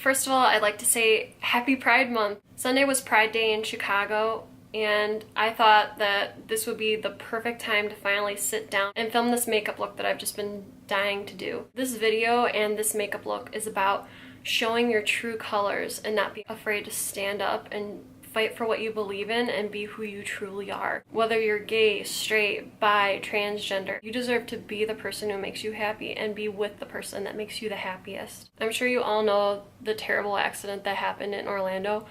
First of all, I'd like to say happy Pride Month. Sunday was Pride Day in Chicago, and I thought that this would be the perfect time to finally sit down and film this makeup look that I've just been dying to do. This video and this makeup look is about showing your true colors and not be afraid to stand up and fight for what you believe in and be who you truly are. Whether you're gay, straight, bi, transgender, you deserve to be the person who makes you happy and be with the person that makes you the happiest. I'm sure you all know the terrible accident that happened in Orlando.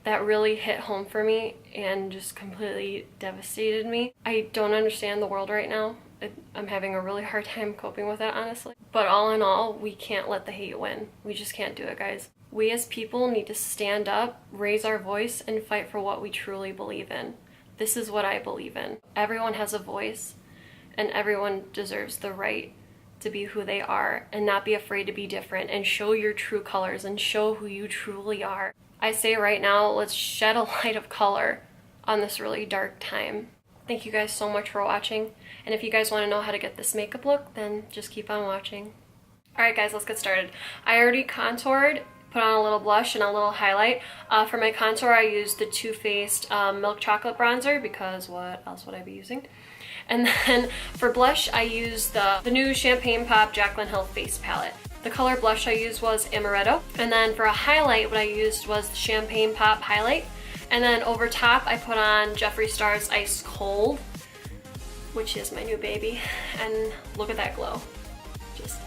That really hit home for me and just completely devastated me. I don't understand the world right now. I'm having a really hard time coping with it, honestly. But all in all, we can't let the hate win. We just can't do it, guys. We as people need to stand up, raise our voice, and fight for what we truly believe in. This is what I believe in. Everyone has a voice, and everyone deserves the right to be who they are and not be afraid to be different and show your true colors and show who you truly are. I say right now, let's shed a light of color on this really dark time. Thank you guys so much for watching, and if you guys want to know how to get this makeup look, then just keep on watching. Alright guys, let's get started. I already contoured, put on a little blush and a little highlight. For my contour, I used the Too Faced Milk Chocolate Bronzer, because what else would I be using? And then for blush, I used the new Champagne Pop Jaclyn Hill Face Palette. The color blush I used was Amaretto. And then for a highlight, what I used was the Champagne Pop Highlight. And then over top, I put on Jeffree Star's Ice Cold, which is my new baby. And look at that glow. Just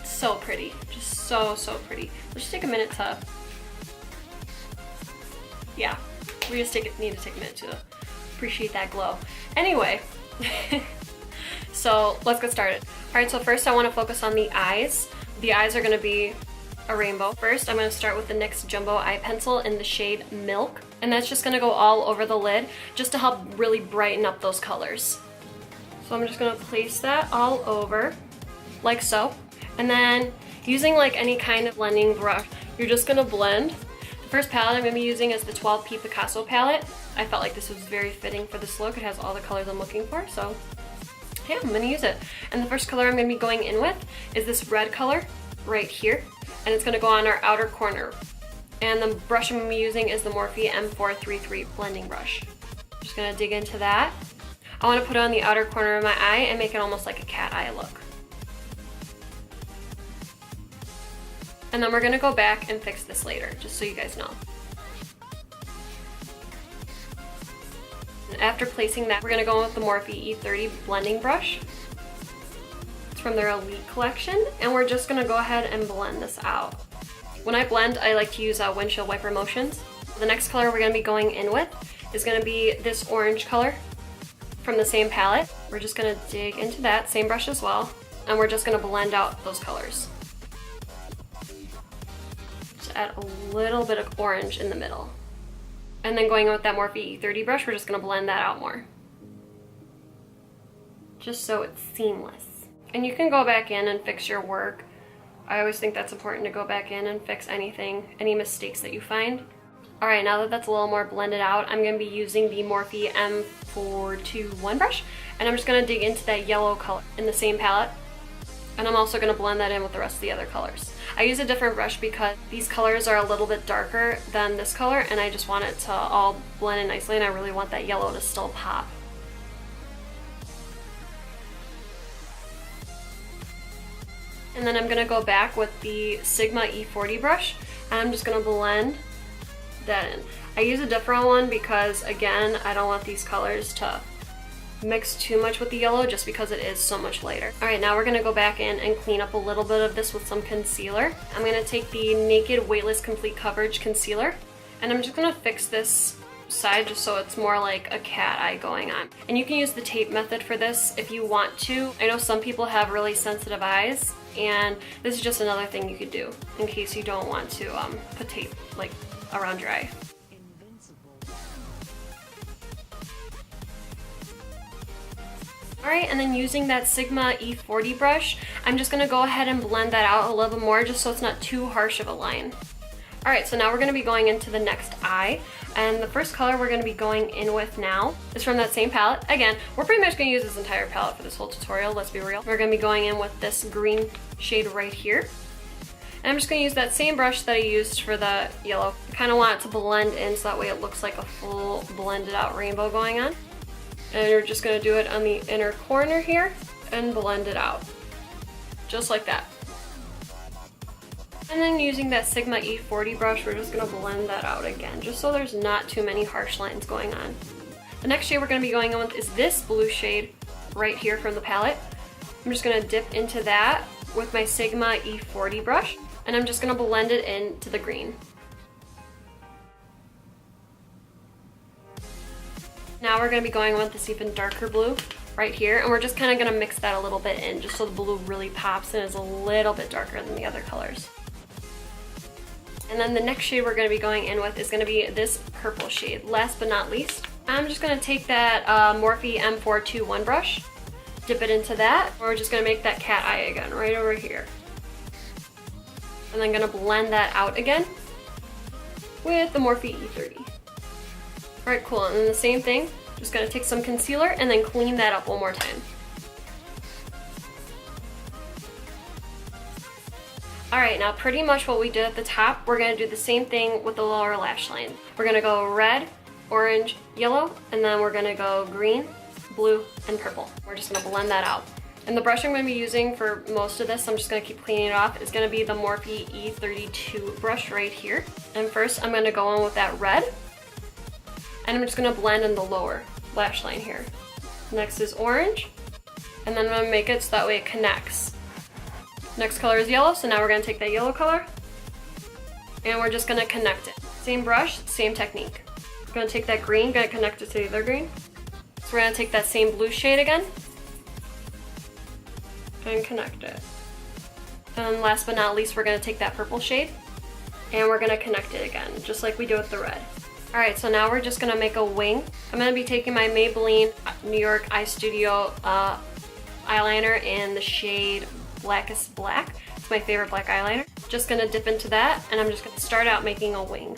so pretty. Just so pretty. Let's just take a minute to, yeah, we just need to take a minute to appreciate that glow. Anyway, so let's get started. Alright, so first I want to focus on the eyes. The eyes are going to be a rainbow. First, I'm going to start with the NYX Jumbo Eye Pencil in the shade Milk. And that's just going to go all over the lid just to help really brighten up those colors. So I'm just going to place that all over, like so. And then using like any kind of blending brush, you're just going to blend. The first palette I'm going to be using is the 12P Picasso palette. I felt like this was very fitting for this look. It has all the colors I'm looking for, so yeah, I'm going to use it. And the first color I'm going to be going in with is this red color right here. And it's going to go on our outer corner. And the brush I'm going to be using is the Morphe M433 blending brush. Just going to dig into that. I want to put it on the outer corner of my eye and make it almost like a cat eye look. And then we're going to go back and fix this later, just so you guys know. And after placing that, we're going to go with the Morphe E30 blending brush. It's from their Elite collection, and we're just going to go ahead and blend this out. When I blend, I like to use windshield wiper motions. The next color we're going to be going in with is going to be this orange color from the same palette. We're just going to dig into that, same brush as well, and we're just going to blend out those colors. Just add a little bit of orange in the middle. And then going in with that Morphe E30 brush, we're just going to blend that out more. Just so it's seamless. And you can go back in and fix your work. I always think that's important to go back in and fix anything, any mistakes that you find. Alright, now that that's a little more blended out, I'm going to be using the Morphe M421 brush. And I'm just going to dig into that yellow color in the same palette. And I'm also going to blend that in with the rest of the other colors. I use a different brush because these colors are a little bit darker than this color, and I just want it to all blend in nicely, and I really want that yellow to still pop. And then I'm going to go back with the Sigma E40 brush, and I'm just going to blend that in. I use a different one because, again, I don't want these colors to mix too much with the yellow just because it is so much lighter. Alright, now we're going to go back in and clean up a little bit of this with some concealer. I'm going to take the Naked Weightless Complete Coverage Concealer, and I'm just going to fix this side just so it's more like a cat eye going on. And you can use the tape method for this if you want to. I know some people have really sensitive eyes, and this is just another thing you could do in case you don't want to put tape like around your eye. Alright, and then using that Sigma E40 brush, I'm just going to go ahead and blend that out a little bit more just so it's not too harsh of a line. Alright, so now we're going to be going into the next eye, and the first color we're going to be going in with now is from that same palette. Again, we're pretty much going to use this entire palette for this whole tutorial, let's be real. We're going to be going in with this green shade right here. And I'm just going to use that same brush that I used for the yellow. I kind of want it to blend in so that way it looks like a full blended out rainbow going on. And you're just going to do it on the inner corner here and blend it out. Just like that. And then using that Sigma E40 brush, we're just going to blend that out again, just so there's not too many harsh lines going on. The next shade we're going to be going on with is this blue shade right here from the palette. I'm just going to dip into that with my Sigma E40 brush, and I'm just going to blend it into the green. Now we're going to be going with this even darker blue right here, and we're just kind of going to mix that a little bit in, just so the blue really pops and is a little bit darker than the other colors. And then the next shade we're going to be going in with is going to be this purple shade. Last but not least, I'm just going to take that Morphe M421 brush, dip it into that, and we're just going to make that cat eye again, right over here. And then going to blend that out again with the Morphe E30. Alright, cool, and then the same thing, just going to take some concealer and then clean that up one more time. Alright, now pretty much what we did at the top, we're going to do the same thing with the lower lash line. We're going to go red, orange, yellow, and then we're going to go green, blue, and purple. We're just going to blend that out. And the brush I'm going to be using for most of this, I'm just going to keep cleaning it off, is going to be the Morphe E32 brush right here. And first I'm going to go in with that red, and I'm just going to blend in the lower lash line here. Next is orange, and then I'm going to make it so that way it connects. Next color is yellow, so now we're going to take that yellow color and we're just going to connect it. Same brush, same technique. We're going to take that green, going to connect it to the other green. So we're going to take that same blue shade again and connect it. And last but not least, we're going to take that purple shade and we're going to connect it again, just like we did with the red. Alright, so now we're just going to make a wing. I'm going to be taking my Maybelline New York Eye Studio eyeliner in the shade Blackest Black. It's my favorite black eyeliner. Just gonna dip into that, and I'm just gonna start out making a wing.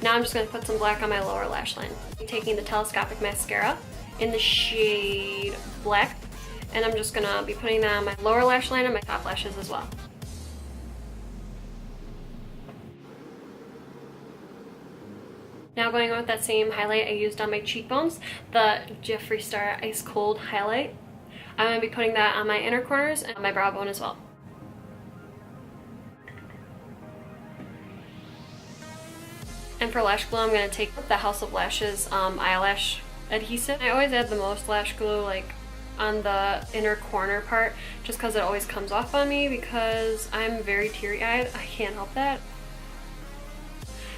Now I'm just gonna put some black on my lower lash line. I'm taking the Telescopic Mascara in the shade Black, and I'm just gonna be putting that on my lower lash line and my top lashes as well. Now going on with that same highlight I used on my cheekbones, the Jeffree Star Ice Cold highlight. I'm going to be putting that on my inner corners and my brow bone as well. And for lash glue, I'm going to take the House of Lashes eyelash adhesive. I always add the most lash glue like on the inner corner part, just because it always comes off on me because I'm very teary-eyed. I can't help that.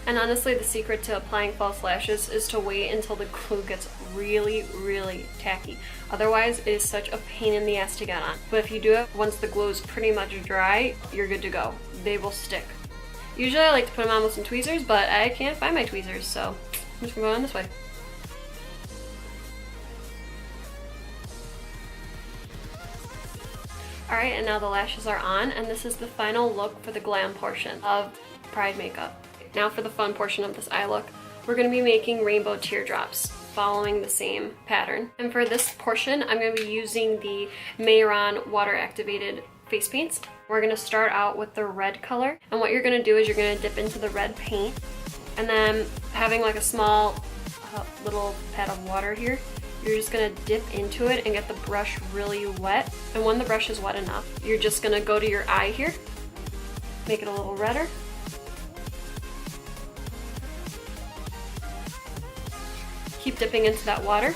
And honestly, the secret to applying false lashes is to wait until the glue gets really, really tacky. Otherwise, it is such a pain in the ass to get on. But if you do it once the glue is pretty much dry, you're good to go. They will stick. Usually I like to put them on with some tweezers, but I can't find my tweezers, so I'm just gonna go on this way. Alright, and now the lashes are on, and this is the final look for the glam portion of Pride makeup. Now for the fun portion of this eye look, we're going to be making rainbow teardrops following the same pattern. And for this portion, I'm going to be using the Mehron water activated face paints. We're going to start out with the red color, and what you're going to do is you're going to dip into the red paint, and then having like a small little pad of water here, you're just going to dip into it and get the brush really wet. And when the brush is wet enough, you're just going to go to your eye here, make it a little redder. Keep dipping into that water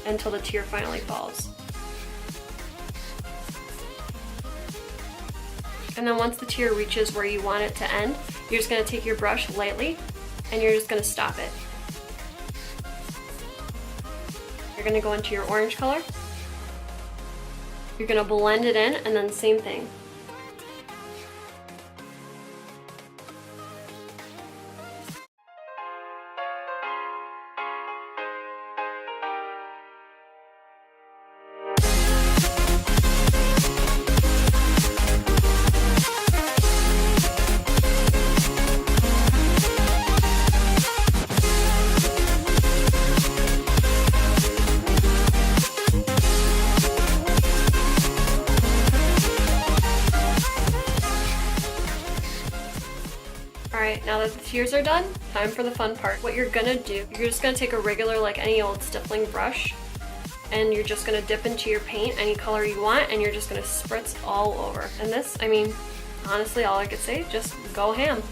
until the tear finally falls. And then once the tear reaches where you want it to end, you're just going to take your brush lightly and you're just going to stop it. You're going to go into your orange color. You're going to blend it in, and then same thing. Tears are done, time for the fun part. What you're gonna do, you're just gonna take a regular, like any old stippling brush, and you're just gonna dip into your paint any color you want, and you're just gonna spritz all over. And this, I mean, honestly, all I could say, just go ham.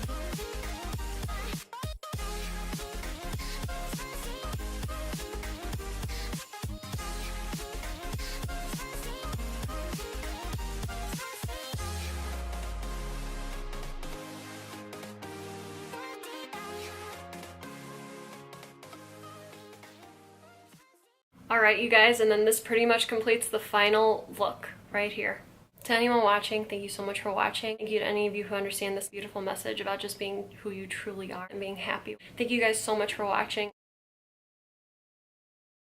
Alright, you guys, and then this pretty much completes the final look right here. To anyone watching, thank you so much for watching. Thank you to any of you who understand this beautiful message about just being who you truly are and being happy. Thank you guys so much for watching.